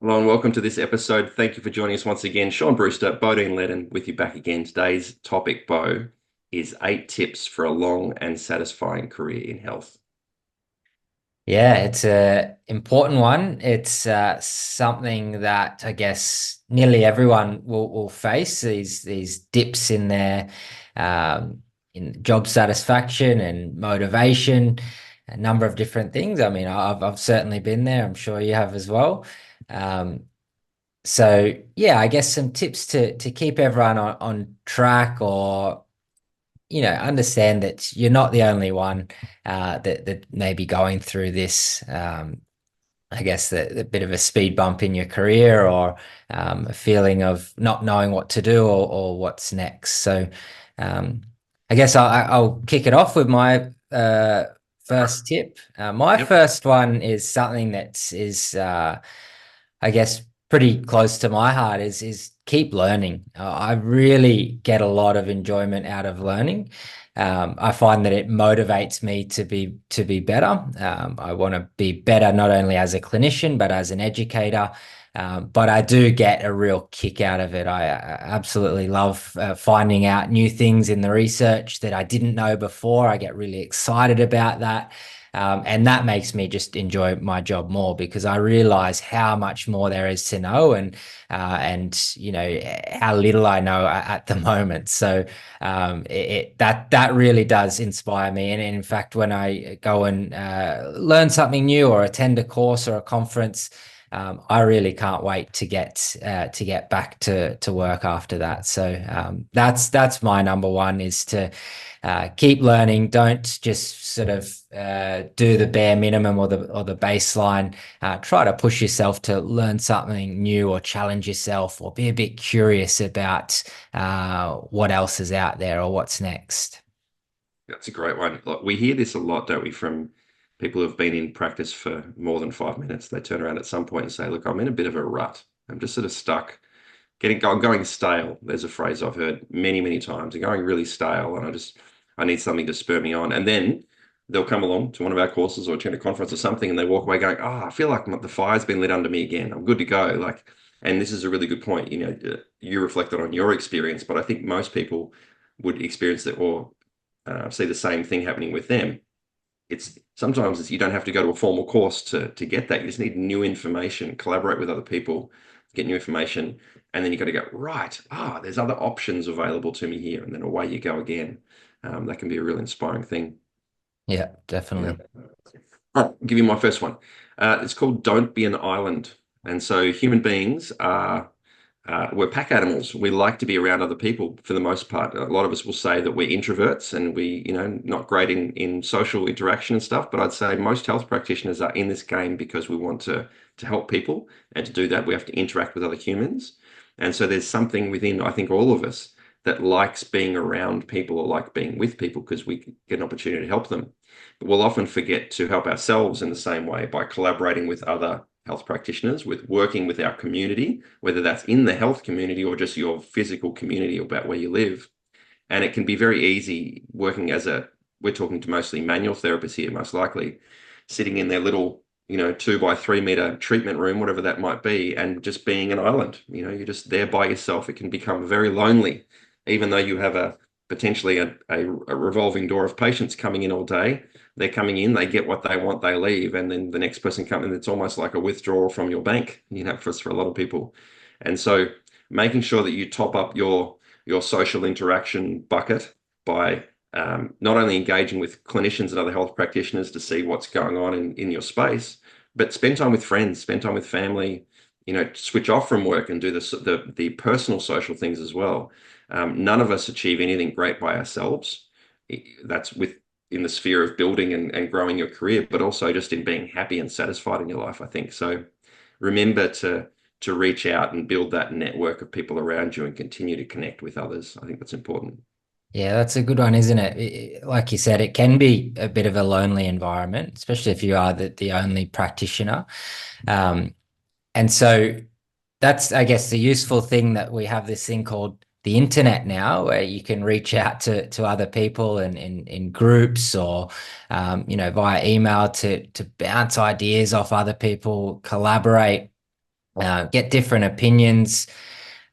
Hello and welcome to this episode. Thank you for joining us once again. Sean Brewster, Bodine Ledden with you back again. Today's topic, Bo, is 8 tips for a long and satisfying career in health. Yeah, it's a important one. It's something that I guess nearly everyone will face these dips in their in job satisfaction and motivation, a number of different things. I mean, I've certainly been there. I'm sure you have as well. Um, so yeah, I guess some tips to keep everyone on track or understand that you're not the only one that may be going through this. I guess the bit of a speed bump in your career or a feeling of not knowing what to do or what's next. So um, I guess I'll kick it off with my first tip. My Yep. first one is something that is, I guess, pretty close to my heart is keep learning. I really get a lot of enjoyment out of learning. I find that it motivates me to be better. I want to be better not only as a clinician but as an educator. But I do get a real kick out of it. I absolutely love finding out new things in the research that I didn't know before. I get really excited about that. And that makes me just enjoy my job more because I realize how much more there is to know and how little I know at the moment. So that really does inspire me. And in fact, when I go and learn something new or attend a course or a conference, I really can't wait to get back to work after that. So that's my number one is to keep learning. Don't just sort of do the bare minimum or the baseline. Try to push yourself to learn something new or challenge yourself or be a bit curious about what else is out there or what's next. That's a great one. Like, we hear this a lot, don't we, from people who've been in practice for more than 5 minutes. They turn around at some point and say, "Look, I'm in a bit of a rut. I'm just sort of stuck, I'm going stale." There's a phrase I've heard many, many times. I'm going really stale, and I need something to spur me on. And then they'll come along to one of our courses or attend a conference or something, and they walk away going, "Oh, I feel like the fire's been lit under me again. I'm good to go." Like, and this is a really good point. You reflected on your experience, but I think most people would experience that or see the same thing happening with them. It's sometimes you don't have to go to a formal course to get that. You just need new information, collaborate with other people, get new information, and then you got to go, right. There's other options available to me here, and then away you go again. That can be a really inspiring thing. Yeah, Yeah. definitely. I'll give you my first one. It's called "Don't Be an Island." And so human beings are we're pack animals. We like to be around other people for the most part. A lot of us will say that we're introverts and not great in social interaction and stuff. But I'd say most health practitioners are in this game because we want to help people, and to do that, we have to interact with other humans. And so there's something within, I think, all of us that likes being around people or like being with people because we get an opportunity to help them. But we'll often forget to help ourselves in the same way by collaborating with other health practitioners, with working with our community, whether that's in the health community or just your physical community about where you live. And it can be very easy working we're talking to mostly manual therapists here, most likely, sitting in their little, 2 by 3 meter treatment room, whatever that might be, and just being an island. You're just there by yourself. It can become very lonely, even though you have potentially a revolving door of patients coming in all day. They're coming in, they get what they want, they leave, and then the next person comes in. It's almost like a withdrawal from your bank, for a lot of people. And so making sure that you top up your social interaction bucket by not only engaging with clinicians and other health practitioners to see what's going on in your space, but spend time with friends, spend time with family, switch off from work and do the personal social things as well. None of us achieve anything great by ourselves. That's in the sphere of building and growing your career, but also just in being happy and satisfied in your life, I think. So remember to reach out and build that network of people around you and continue to connect with others. I think that's important. Yeah, that's a good one, isn't it? Like you said, it can be a bit of a lonely environment, especially if you are the only practitioner. Um, and so that's, I guess, the useful thing that we have this thing called the internet now, where you can reach out to other people and in groups or via email to bounce ideas off other people, collaborate. get different opinions.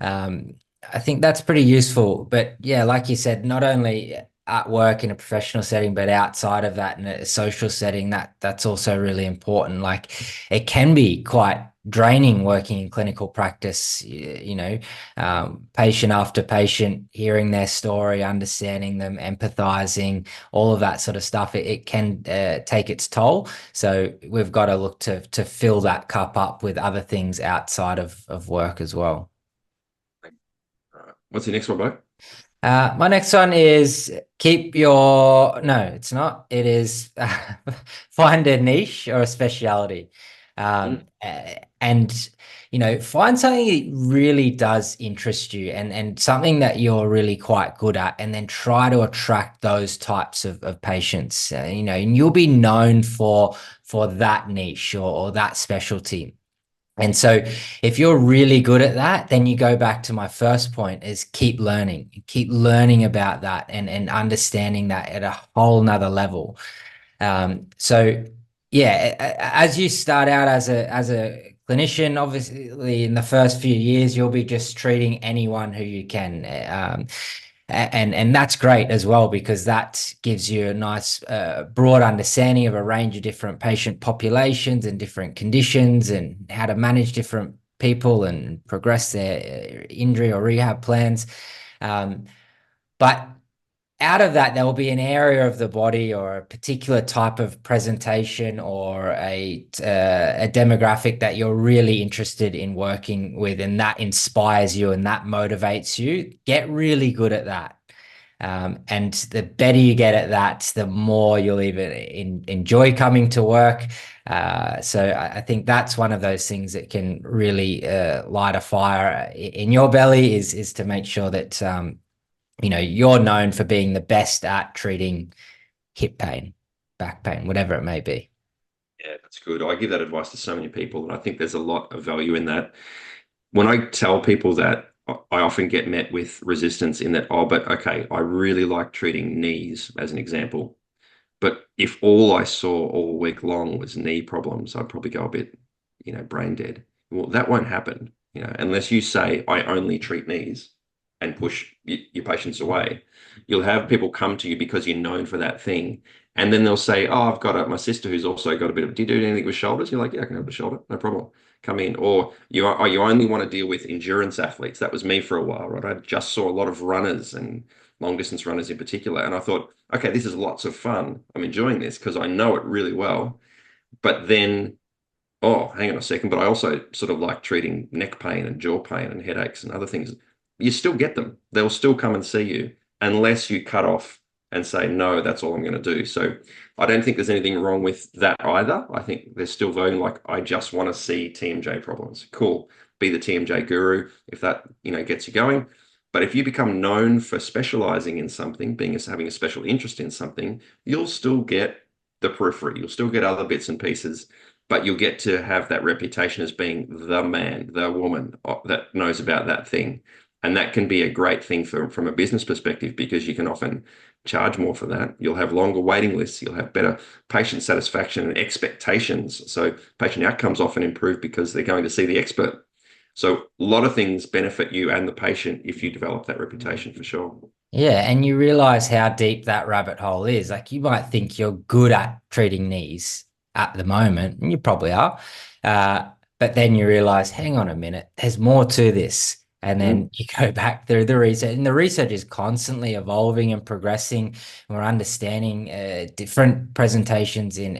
Um, I think that's pretty useful. But yeah, like you said, not only at work in a professional setting, but outside of that in a social setting, that's also really important. Like it can be quite draining working in clinical practice, patient after patient, hearing their story, understanding them, empathizing, all of that sort of stuff. It can take its toll. So we've got to look to fill that cup up with other things outside of work as well. All right. What's the next one, Bo? My next one is keep your, no, it's not. It is find a niche or a specialty. Mm. And, find something that really does interest you and something that you're really quite good at, and then try to attract those types of patients, and you'll be known for that niche or that specialty. And so if you're really good at that, then you go back to my first point is keep learning about that and understanding that at a whole nother level. So yeah, as you start out as a clinician, obviously in the first few years, you'll be just treating anyone who you can. And that's great as well, because that gives you a nice broad understanding of a range of different patient populations and different conditions and how to manage different people and progress their injury or rehab plans. But out of that, there will be an area of the body or a particular type of presentation or a demographic that you're really interested in working with, and that inspires you and that motivates you. Get really good at that. And the better you get at that, the more you'll even enjoy coming to work. So I think that's one of those things that can really light a fire in your belly is to make sure that you're known for being the best at treating hip pain, back pain, whatever it may be. Yeah, that's good. I give that advice to so many people, and I think there's a lot of value in that. When I tell people that, I often get met with resistance in that, oh, but okay, I really like treating knees as an example. But if all I saw all week long was knee problems, I'd probably go a bit, brain dead. Well, that won't happen, unless you say, I only treat knees and push your patients away. You'll have people come to you because you're known for that thing. And then they'll say, oh, I've got my sister who's also got a bit of, do you do anything with shoulders? You're like, yeah, I can have a shoulder, no problem. Come in. Or you only want to deal with endurance athletes. That was me for a while, right? I just saw a lot of runners and long distance runners in particular. And I thought, okay, this is lots of fun. I'm enjoying this because I know it really well. But then, oh, hang on a second. But I also sort of like treating neck pain and jaw pain and headaches and other things. You still get them. They'll still come and see you unless you cut off and say, no, that's all I'm going to do. So I don't think there's anything wrong with that either. I think there's still voting like, I just want to see TMJ problems. Cool. Be the TMJ guru if that, gets you going. But if you become known for specializing in something, having a special interest in something, you'll still get the periphery. You'll still get other bits and pieces, but you'll get to have that reputation as being the man, the woman that knows about that thing. And that can be a great thing from a business perspective, because you can often charge more for that. You'll have longer waiting lists. You'll have better patient satisfaction and expectations. So patient outcomes often improve because they're going to see the expert. So a lot of things benefit you and the patient if you develop that reputation, for sure. Yeah, and you realize how deep that rabbit hole is. Like you might think you're good at treating knees at the moment, and you probably are. But then you realize, hang on a minute, there's more to this. And then you go back through the research, and the research is constantly evolving and progressing. And we're understanding different presentations in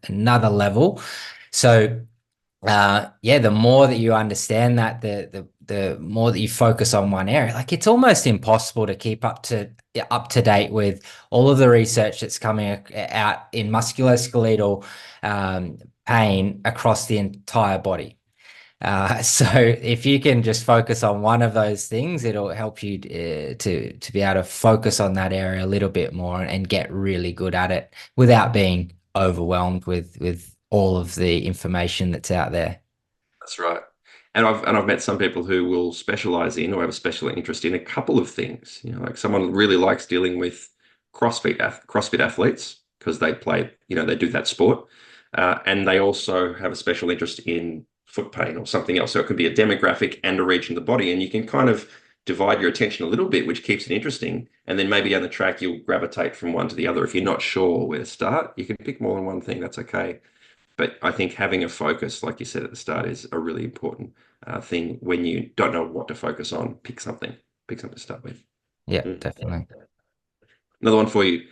another level. So yeah, the more that you understand that, the more that you focus on one area. Like it's almost impossible to keep up to date with all of the research that's coming out in musculoskeletal pain across the entire body. So if you can just focus on one of those things, it'll help you to be able to focus on that area a little bit more and get really good at it without being overwhelmed with all of the information that's out there. That's right. And I've met some people who will specialize in or have a special interest in a couple of things. Like someone really likes dealing with CrossFit athletes because they play, they do that sport. And they also have a special interest in foot pain or something else. So it could be a demographic and a region of the body, and you can kind of divide your attention a little bit, which keeps it interesting. And then maybe down the track, you'll gravitate from one to the other. If you're not sure where to start, you can pick more than one thing. That's okay. But I think having a focus, like you said at the start, is a really important thing. When you don't know what to focus on, pick something to start with. Yeah, Mm. definitely. Another one for you.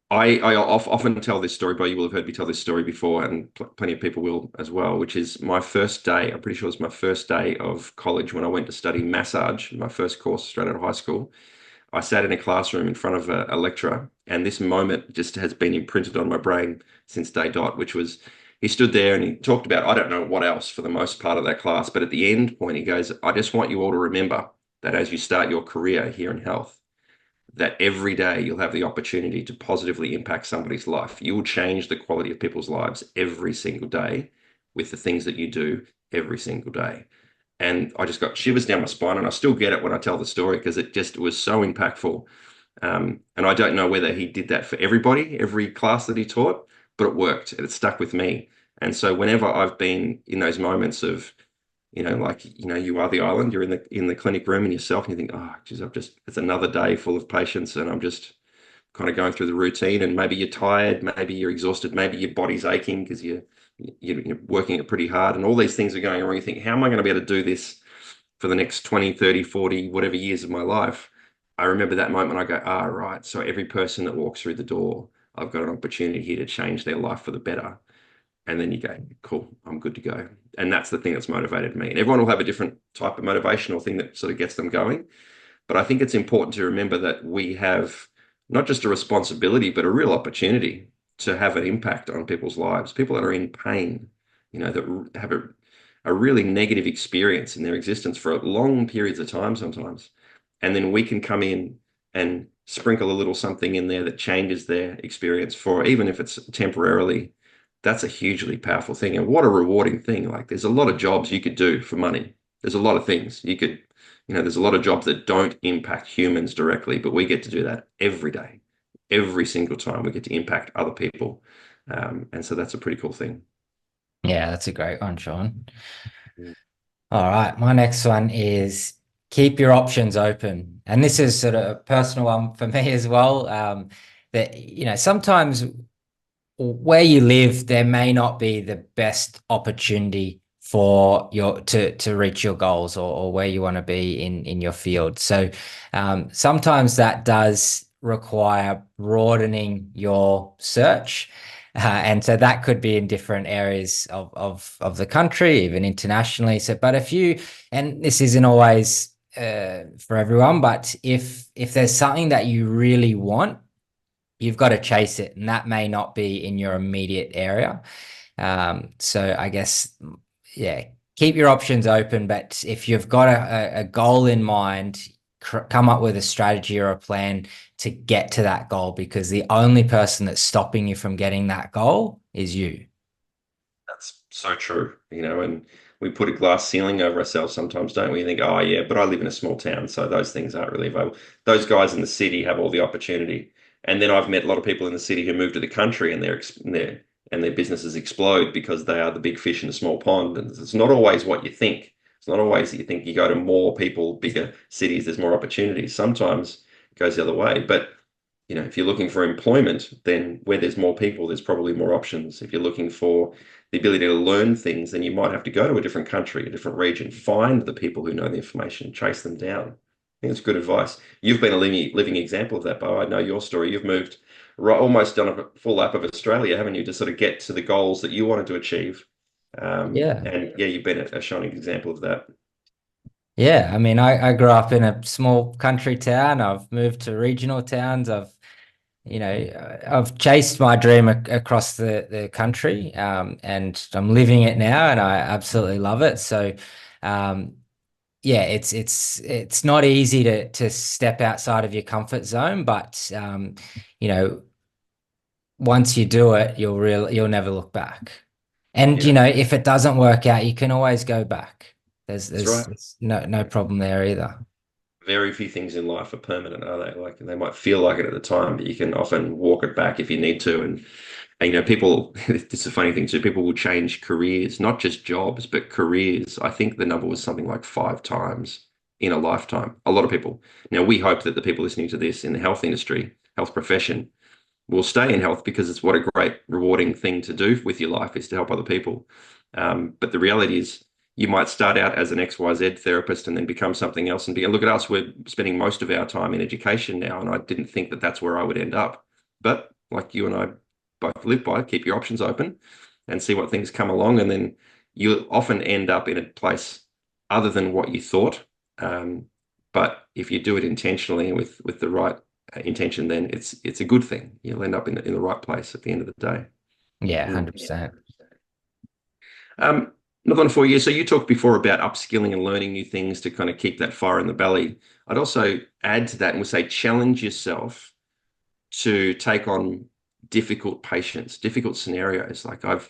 I often tell this story, but you will have heard me tell this story before, and plenty of people will as well, which is my first day. I'm pretty sure it was my first day of college when I went to study massage, my first course straight out of high school. I sat in a classroom in front of a lecturer, and this moment just has been imprinted on my brain since day dot, which was he stood there and he talked about, I don't know what else for the most part of that class, but at the end point, he goes, I just want you all to remember that as you start your career here in health, that every day you'll have the opportunity to positively impact somebody's life. You will change the quality of people's lives every single day with the things that you do every single day. And I just got shivers down my spine, and I still get it when I tell the story because it just was so impactful. And I don't know whether he did that for everybody, every class that he taught, but it worked and it stuck with me. And so whenever I've been in those moments of, like, you are the island, you're in the clinic room and yourself, and you think, oh, geez, it's another day full of patients, and I'm just kind of going through the routine, and maybe you're tired, maybe you're exhausted, maybe your body's aching because you're working it pretty hard, and all these things are going wrong. You think, how am I going to be able to do this for the next 20, 30, 40, whatever years of my life? I remember that moment. I go, right. So every person that walks through the door, I've got an opportunity here to change their life for the better. And then you go, cool, I'm good to go. And that's the thing that's motivated me. And everyone will have a different type of motivational thing that sort of gets them going. But I think it's important to remember that we have not just a responsibility, but a real opportunity to have an impact on people's lives. People that are in pain, that have a really negative experience in their existence for long periods of time sometimes. And then we can come in and sprinkle a little something in there that changes their experience for, even if it's temporarily. That's a hugely powerful thing. And what a rewarding thing. Like, there's a lot of jobs you could do for money. There's a lot of things you could, there's a lot of jobs that don't impact humans directly, but we get to do that every day. Every single time we get to impact other people. And so that's a pretty cool thing. Yeah, that's a great one, Sean. Mm. All right, my next one is keep your options open. And this is sort of a personal one for me as well. That, sometimes where you live, there may not be the best opportunity for to reach your goals or where you want to be in your field. So sometimes that does require broadening your search. And so that could be in different areas of the country, even internationally. So, but and this isn't always for everyone, but if there's something that you really want, you've got to chase it, and that may not be in your immediate area. So I guess, yeah, keep your options open, but if you've got a goal in mind, come up with a strategy or a plan to get to that goal, because the only person that's stopping you from getting that goal is you. That's so true, and we put a glass ceiling over ourselves sometimes, don't we? You think, oh yeah, but I live in a small town, so those things aren't really available. Those guys in the city have all the opportunity. And then I've met a lot of people in the city who move to the country, and their businesses explode because they are the big fish in a small pond. And it's not always what you think. It's not always that you think you go to more people, bigger cities, there's more opportunities. Sometimes it goes the other way. But if you're looking for employment, then where there's more people, there's probably more options. If you're looking for the ability to learn things, then you might have to go to a different country, a different region, find the people who know the information, chase them down. I think it's good advice. You've been a living example of that, Bo. I know your story. You've moved almost done a full lap of Australia, haven't you, to sort of get to the goals that you wanted to achieve. Yeah. And yeah, you've been a shining example of that. Yeah, I mean, I grew up in a small country town. I've moved to regional towns. I've chased my dream across the country, and I'm living it now, and I absolutely love it. So, yeah, it's not easy to step outside of your comfort zone, but once you do it, you'll never look back. And Yeah, if it doesn't work out, you can always go back. There's that's right. there's no problem there either. Very few things in life are permanent, are they? Like, they might feel like it at the time, but you can often walk it back if you need to. And And, people, this is a funny thing too, people will change careers, not just jobs, but careers. I think the number was something like 5 times in a lifetime. A lot of people. Now, we hope that the people listening to this in the health industry, health profession, will stay in health because it's what a great, rewarding thing to do with your life is to help other people. But the reality is, you might start out as an XYZ therapist and then become something else. And look at us, we're spending most of our time in education now, and I didn't think that that's where I would end up. But like you and I both live by, keep your options open and see what things come along, and then you often end up in a place other than what you thought. But if you do it intentionally and with the right intention, then it's a good thing. You'll end up in the right place at the end of the day. Yeah, Mm. 100%. Another one for you. So you talked before about upskilling and learning new things to kind of keep that fire in the belly. I'd also add to that and would say challenge yourself to take on difficult patients, difficult scenarios. Like I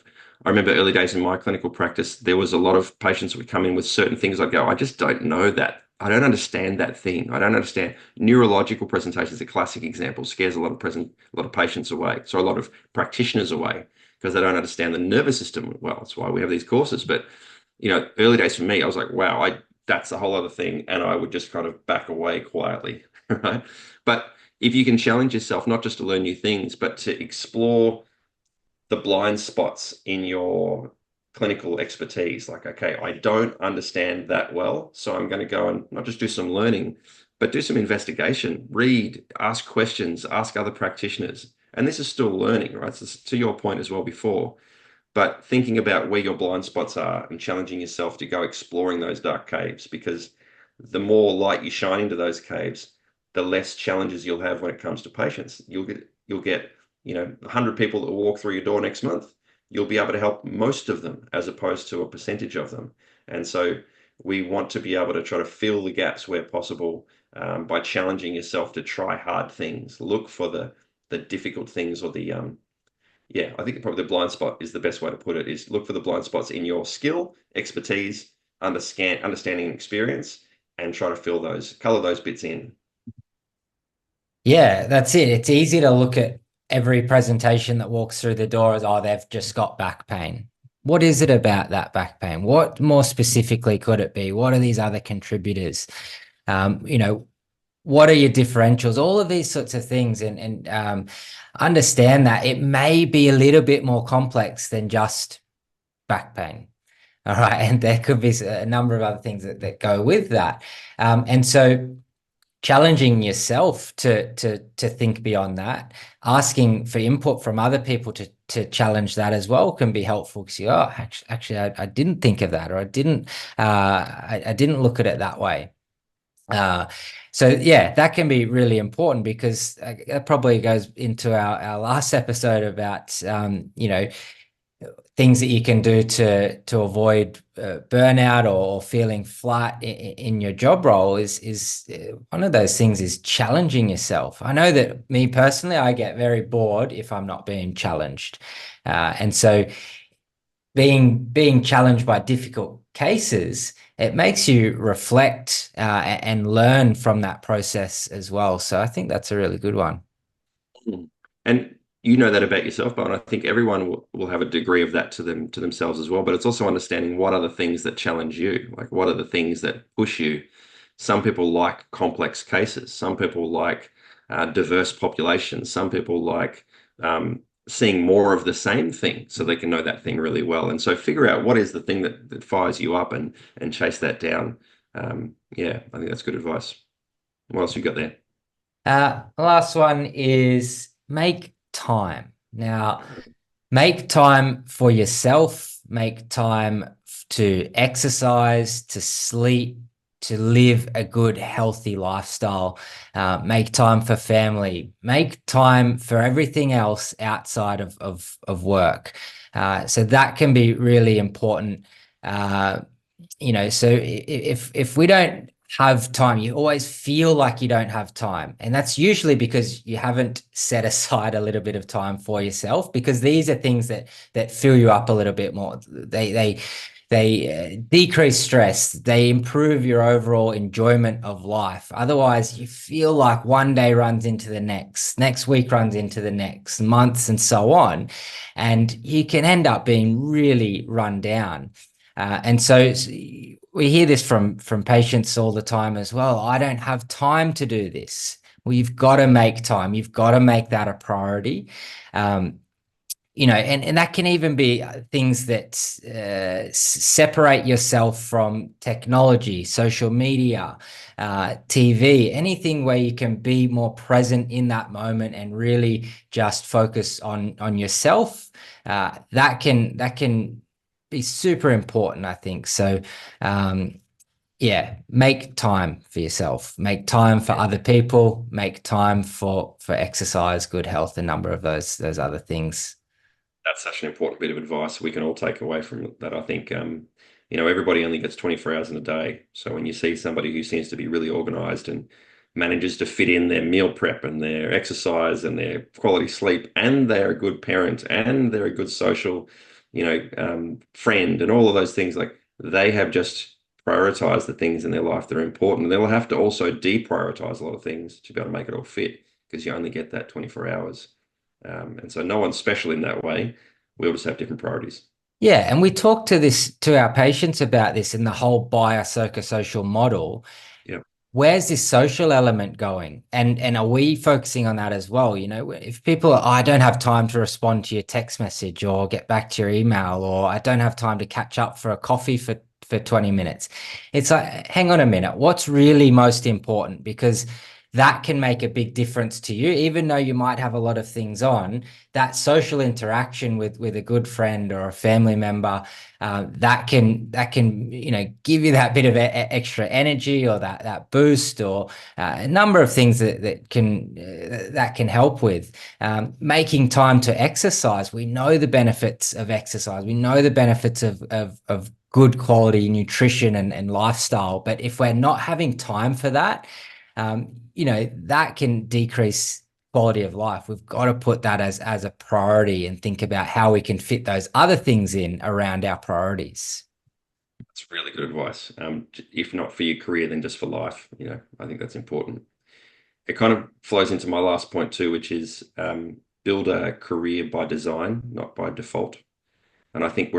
remember early days in my clinical practice, there was a lot of patients who would come in with certain things. I'd go, I just don't know that. I don't understand that thing. I don't understand. Neurological presentation is a classic example. Scares a lot of patients away. So a lot of practitioners away because they don't understand the nervous system well. That's why we have these courses. But early days for me, I was like, wow, that's a whole other thing, and I would just kind of back away quietly, right? But if you can challenge yourself, not just to learn new things, but to explore the blind spots in your clinical expertise, like, okay, I don't understand that well, so I'm going to go and not just do some learning, but do some investigation, read, ask questions, ask other practitioners. And this is still learning, right? So to your point as well before, but thinking about where your blind spots are and challenging yourself to go exploring those dark caves, because the more light you shine into those caves, the less challenges you'll have when it comes to patients. You'll get 100 people that will walk through your door next month. You'll be able to help most of them as opposed to a percentage of them. And so we want to be able to try to fill the gaps where possible, by challenging yourself to try hard things, look for the difficult things, or I think probably the blind spot is the best way to put it, is look for the blind spots in your skill, expertise, understanding and experience, and try to color those bits in. Yeah, that's it. It's easy to look at every presentation that walks through the door as, oh, they've just got back pain. What is it about that back pain? What more specifically could it be? What are these other contributors? What are your differentials? All of these sorts of things, and understand that it may be a little bit more complex than just back pain. All right. And there could be a number of other things that go with that. And so challenging yourself to think beyond that, asking for input from other people to challenge that as well can be helpful, because actually I didn't think of that, or I didn't look at it that way. So yeah, that can be really important, because that probably goes into our last episode about things that you can do to avoid burnout or feeling flat in your job role. Is one of those things is challenging yourself. I know that me personally, I get very bored if I'm not being challenged, and so being challenged by difficult cases, it makes you reflect and learn from that process as well. So I think that's a really good one. And you know that about yourself, but I think everyone will have a degree of that to themselves as well. But it's also understanding what are the things that challenge you, like what are the things that push you. Some people like complex cases. Some people like diverse populations. Some people like seeing more of the same thing so they can know that thing really well. And so figure out what is the thing that fires you up and chase that down. I think that's good advice. What else you got there? Last one is make time. Now, make time for yourself, make time to exercise, to sleep, to live a good, healthy lifestyle, make time for family, make time for everything else outside of work. So that can be really important. So if we don't have time, you always feel like you don't have time, and that's usually because you haven't set aside a little bit of time for yourself, because these are things that fill you up a little bit more. they decrease stress, they improve your overall enjoyment of life. Otherwise, you feel like one day runs into the next week runs into the next, months, and so on. And you can end up being really run down. And so we hear this from patients all the time as well. I don't have time to do this. Well, you've got to make time. You've got to make that a priority. And that can even be things that separate yourself from technology, social media, TV, anything where you can be more present in that moment and really just focus on yourself. That can be super important, I think. So, yeah, make time for yourself, make time for other people, make time for exercise, good health, a number of those other things. That's such an important bit of advice we can all take away from that. I think, everybody only gets 24 hours in a day. So when you see somebody who seems to be really organized and manages to fit in their meal prep and their exercise and their quality sleep, and they're a good parent and they're a good social, friend, and all of those things, like they have just prioritized the things in their life that are important. And they'll have to also deprioritize a lot of things to be able to make it all fit, because you only get that 24 hours. And so no one's special in that way. We all just have different priorities. Yeah, and we talk to our patients about this in the whole biopsychosocial model. Yeah. Where's this social element going? And are we focusing on that as well? If people are, I don't have time to respond to your text message or get back to your email, or I don't have time to catch up for a coffee for 20 minutes. It's like, hang on a minute, what's really most important? Because that can make a big difference to you, even though you might have a lot of things on. That social interaction with a good friend or a family member, that can give you that bit of extra energy, or that boost, or a number of things that can help with making time to exercise. We know the benefits of exercise. We know the benefits of good quality nutrition and lifestyle. But if we're not having time for that, that can decrease quality of life. We've got to put that as a priority and think about how we can fit those other things in around our priorities. That's really good advice. If not for your career, then just for life. I think that's important. It kind of flows into my last point too, which is build a career by design, not by default. And I think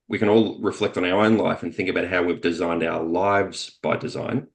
we can all reflect on our own life and think about how we've designed our lives by design,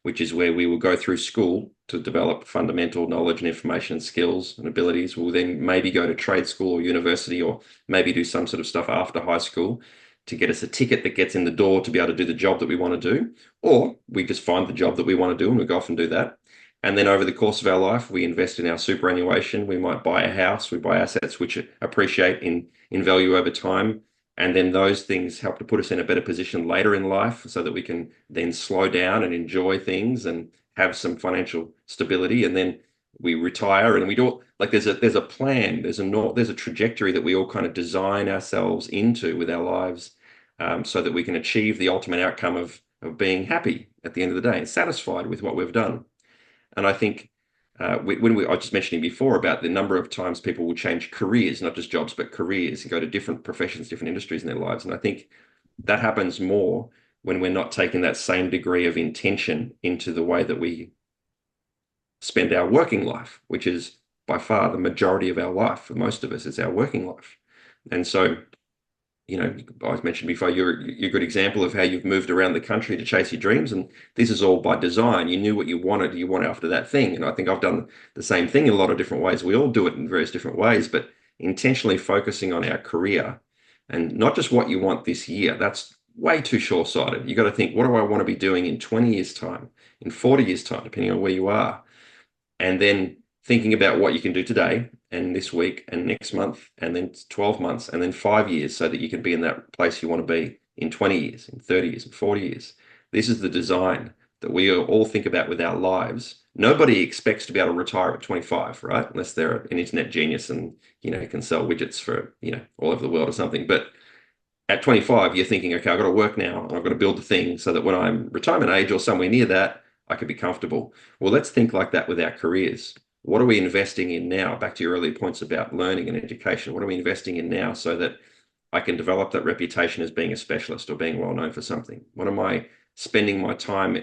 which is where we will go through school to develop fundamental knowledge and information and skills and abilities. We'll then maybe go to trade school or university, or maybe do some sort of stuff after high school to get us a ticket that gets in the door to be able to do the job that we want to do. Or we just find the job that we want to do and we go off and do that. And then over the course of our life, we invest in our superannuation. We might buy a house, we buy assets which appreciate in value over time. And then those things help to put us in a better position later in life, so that we can then slow down and enjoy things and have some financial stability. And then we retire, and we do, like, there's a plan, there's a trajectory that we all kind of design ourselves into with our lives, so that we can achieve the ultimate outcome of being happy at the end of the day and satisfied with what we've done. And I think I was just mentioning before about the number of times people will change careers, not just jobs, but careers, and go to different professions, different industries in their lives. And I think that happens more when we're not taking that same degree of intention into the way that we spend our working life, which is by far the majority of our life. For most of us, it's our working life. And so, I mentioned before, you're a good example of how you've moved around the country to chase your dreams. And this is all by design. You knew what you want after that thing. And I think I've done the same thing in a lot of different ways. We all do it in various different ways, but intentionally focusing on our career, and not just what you want this year. That's way too short-sighted. You got to think, what do I want to be doing in 20 years' time, in 40 years' time, depending on where you are? And then thinking about what you can do today and this week and next month and then 12 months and then 5 years, so that you can be in that place you want to be in 20 years, in 30 years, in 40 years. This is the design that we all think about with our lives. Nobody expects to be able to retire at 25, right? Unless they're an internet genius and, can sell widgets for, all over the world or something. But at 25, you're thinking, okay, I've got to work now and I've got to build the thing so that when I'm retirement age or somewhere near that, I could be comfortable. Well, let's think like that with our careers. What are we investing in now? Back to your earlier points about learning and education. What are we investing in now so that I can develop that reputation as being a specialist or being well known for something? What am I spending my time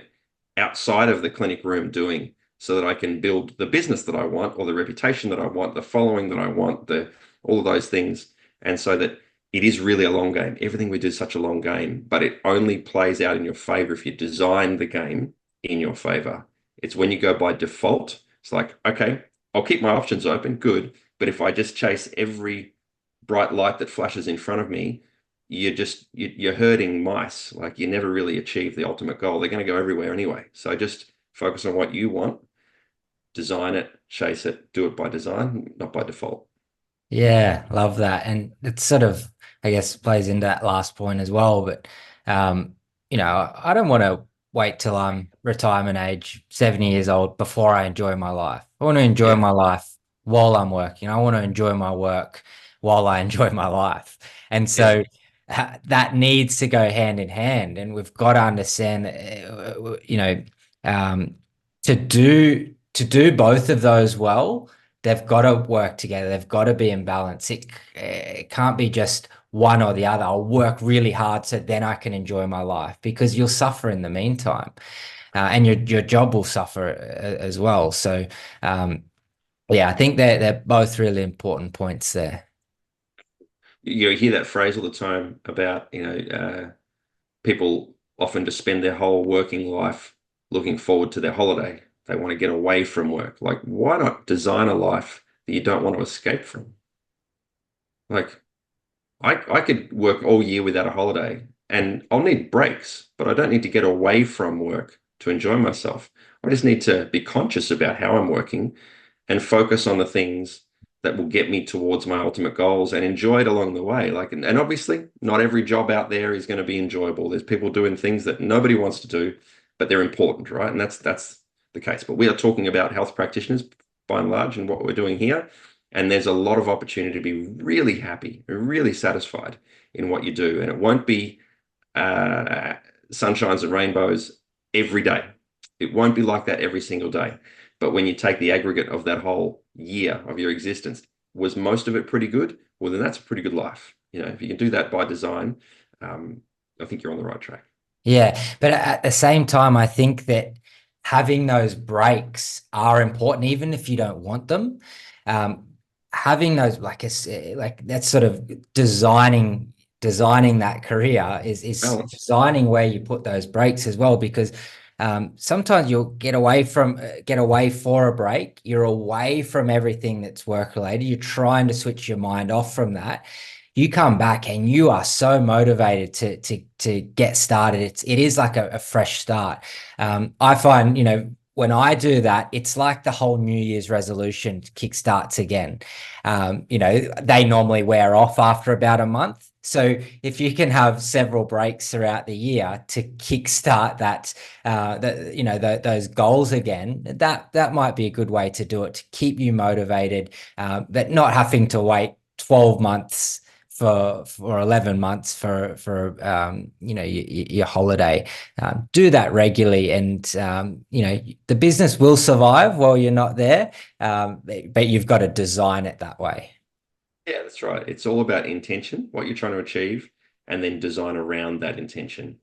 outside of the clinic room doing so that I can build the business that I want, or the reputation that I want, the following that I want, all of those things. And so that it is really a long game. Everything we do is such a long game, but it only plays out in your favor if you design the game in your favor. It's when you go by default, it's like, okay, I'll keep my options open, good. But if I just chase every bright light that flashes in front of me, you're herding mice. Like, you never really achieve the ultimate goal. They're going to go everywhere anyway. So just focus on what you want, design it, chase it, do it by design, not by default. Yeah, love that. And it sort of, I guess, plays into that last point as well. But, I don't want to wait till I'm retirement age, 70 years old, before I enjoy my life. I want to enjoy Yeah. my life while I'm working. I want to enjoy my work while I enjoy my life. And Yeah. so that needs to go hand in hand. And we've got to understand that, um, to do both of those well, they've got to work together. They've got to be in balance. It can't be just one or the other. I'll work really hard so then I can enjoy my life, because you'll suffer in the meantime, and your job will suffer as well. So, yeah, I think they're both really important points there. You hear that phrase all the time about, people often just spend their whole working life looking forward to their holiday. They want to get away from work. Like, why not design a life that you don't want to escape from? Like, I could work all year without a holiday, and I'll need breaks, but I don't need to get away from work to enjoy myself. I just need to be conscious about how I'm working and focus on the things that will get me towards my ultimate goals and enjoy it along the way. Like, and obviously, not every job out there is going to be enjoyable. There's people doing things that nobody wants to do, but they're important, right? And that's the case. But we are talking about health practitioners by and large, and what we're doing here. And there's a lot of opportunity to be really happy, really satisfied in what you do. And it won't be uh, sunshines and rainbows every day. It won't be like that every single day. But when you take the aggregate of that whole year of your existence, was most of it pretty good? Well, then that's a pretty good life. If you can do that by design, I think you're on the right track. Yeah, but at the same time, I think that having those breaks are important, even if you don't want them. Um, Having those, like that's sort of designing that career is Balance. designing where you put those breaks as well, because sometimes you'll get away for a break. You're away from everything that's work related. You're trying to switch your mind off from that. You come back and you are so motivated to get started. It is like a fresh start. I find, when I do that, it's like the whole New Year's resolution kickstarts again. They normally wear off after about a month. So if you can have several breaks throughout the year to kickstart those goals again, that might be a good way to do it, to keep you motivated, but not having to wait 12 months for 11 months for your holiday. Do that regularly, and the business will survive while you're not there, but you've got to design it that way. Yeah, that's right. It's all about intention, what you're trying to achieve, and then design around that intention.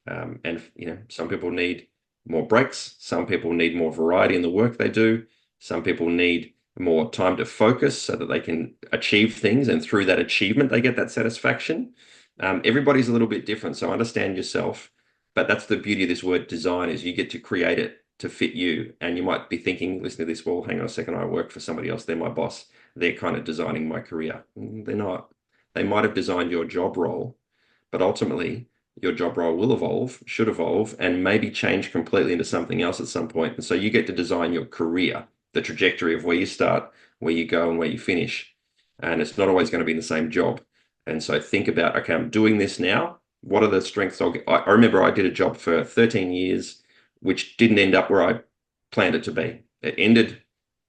And some people need more breaks. Some people need more variety in the work they do. Some people need more time to focus so that they can achieve things, and through that achievement, they get that satisfaction. Everybody's a little bit different, so understand yourself. But that's the beauty of this word design, is you get to create it to fit you. And you might be thinking, listen to this, well, hang on a second, I work for somebody else. They're my boss. They're kind of designing my career. They're not. They might have designed your job role, but ultimately your job role will evolve, should evolve, and maybe change completely into something else at some point. And so you get to design your career, the trajectory of where you start, where you go, and where you finish. And it's not always going to be in the same job. And so think about, okay, I'm doing this now. What are the strengths I'll get? I remember I did a job for 13 years, which didn't end up where I planned it to be. It ended,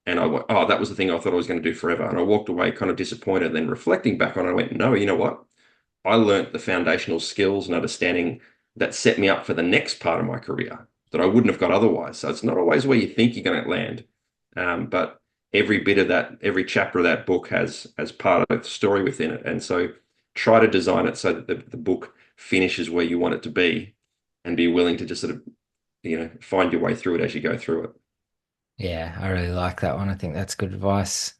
and I went, oh, that was the thing I thought I was going to do forever. And I walked away kind of disappointed. And then reflecting back on it, I went, no, you know what? I learned the foundational skills and understanding that set me up for the next part of my career that I wouldn't have got otherwise. So it's not always where you think you're going to land. But every bit of that, every chapter of that book has part of the story within it. And so try to design it so that the book finishes where you want it to be, and be willing to just sort of, find your way through it as you go through it. Yeah, I really like that one. I think that's good advice.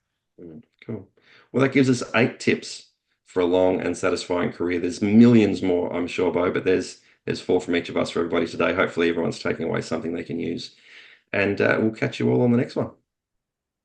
Cool. Well, that gives us 8 tips for a long and satisfying career. There's millions more, I'm sure, Bo, but there's 4 from each of us for everybody today. Hopefully everyone's taking away something they can use. And we'll catch you all on the next one.